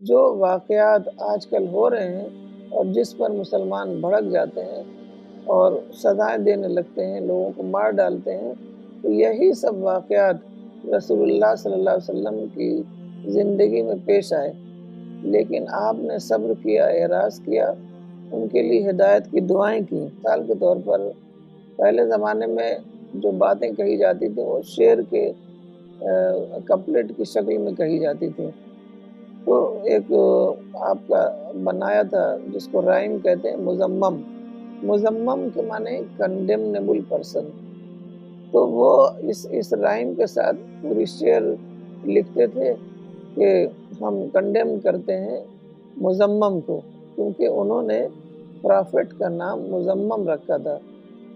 जो वाक़यात आजकल हो रहे हैं और जिस पर मुसलमान भड़क जाते हैं और सज़ाएँ देने लगते हैं, लोगों को मार डालते हैं, तो यही सब वाक़यात रसूलुल्लाह सल्लल्लाहु अलैहि वसल्लम की ज़िंदगी में पेश आए। लेकिन आपने सब्र किया, एराज़ किया, उनके लिए हिदायत की दुआएँ की। मिसाल के तौर पर पहले ज़माने में जो बातें कही जाती थी, वो शेर के कपलेट की शक्ल में कही जाती थी। तो एक आपका बनाया था जिसको राइम कहते हैं मुज़म्मम। मुज़म्मम के माने कंडेम्नेबल पर्सन। तो वो इस राइम के साथ पूरी शेर लिखते थे कि हम कंडेम करते हैं मुज़म्मम को, क्योंकि उन्होंने प्रॉफिट का नाम मुज़म्मम रखा था,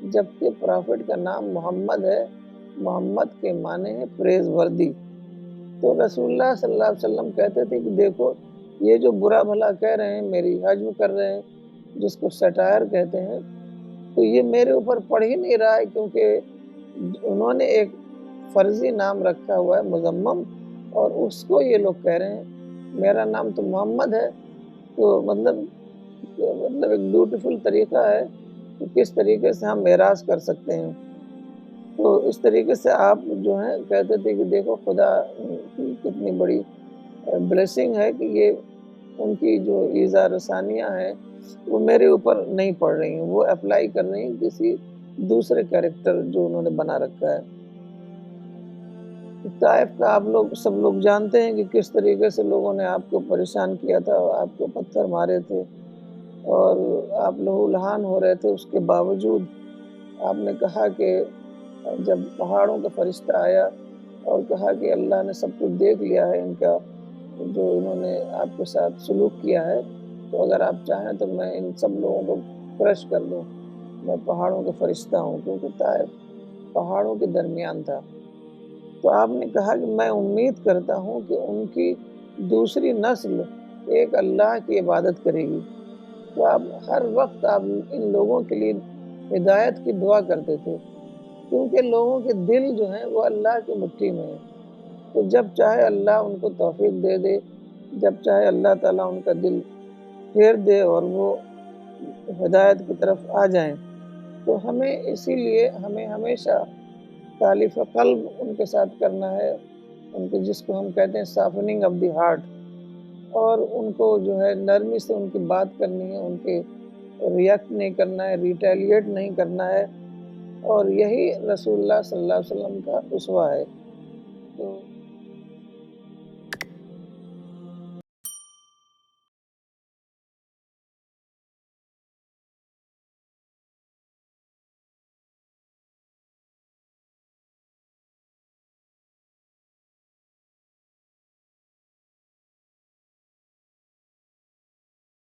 जबकि प्रॉफिट का नाम मोहम्मद है। मोहम्मद के माने हैं प्रेज़ वर्दी। तो रसूलुल्लाह सल्लल्लाहु अलैहि वसल्लम कहते थे कि देखो, ये जो बुरा भला कह रहे हैं, मेरी हज्म कर रहे हैं, जिसको सटायर कहते हैं, तो ये मेरे ऊपर पड़ ही नहीं रहा है, क्योंकि उन्होंने एक फ़र्ज़ी नाम रखा हुआ है मुज़म्मम और उसको ये लोग कह रहे हैं। मेरा नाम तो मोहम्मद है। तो मतलब एक ब्यूटीफुल तरीक़ा है कि किस तरीके से हम एराज़ कर सकते हैं। तो इस तरीके से आप जो हैं कहते थे कि देखो खुदा की कितनी बड़ी ब्लेसिंग है कि ये उनकी जो ईज़ा रसानियाँ हैं, वो मेरे ऊपर नहीं पड़ रही हैं, वो अप्लाई कर रही हैं किसी दूसरे कैरेक्टर जो उन्होंने बना रखा है। ताइफ का आप लोग सब लोग जानते हैं कि किस तरीके से लोगों ने आपको परेशान किया था, आपको पत्थर मारे थे और आप लहूलुहान हो रहे थे। उसके बावजूद आपने कहा कि जब पहाड़ों का फरिश्ता आया और कहा कि अल्लाह ने सब कुछ देख लिया है, इनका जो इन्होंने आपके साथ सलूक किया है, तो अगर आप चाहें तो मैं इन सब लोगों को क्रश कर दूँ। मैं पहाड़ों का फरिश्ता हूँ, क्योंकि ताइफ पहाड़ों के दरमियान था। तो आपने कहा कि मैं उम्मीद करता हूँ कि उनकी दूसरी नस्ल एक अल्लाह की इबादत करेगी। तो आप हर वक़्त आप इन लोगों के लिए हिदायत की दुआ करते थे, क्योंकि लोगों के दिल जो हैं वो अल्लाह की मुट्ठी में हैं। तो जब चाहे अल्लाह उनको तौफ़ीक दे दे, जब चाहे अल्लाह ताला उनका दिल फेर दे और वो हिदायत की तरफ आ जाएँ। तो हमें इसीलिए हमें हमेशा तालीफ़ क़ल्ब उनके साथ करना है, उनके जिसको हम कहते हैं सॉफ़निंग ऑफ़ द हार्ट, और उनको जो है नरमी से उनकी बात करनी है, उनके रिएक्ट नहीं करना है, रिटेलिएट नहीं करना है। और यही रसूलुल्लाह सल्लल्लाहु अलैहि वसल्लम का उसवा है।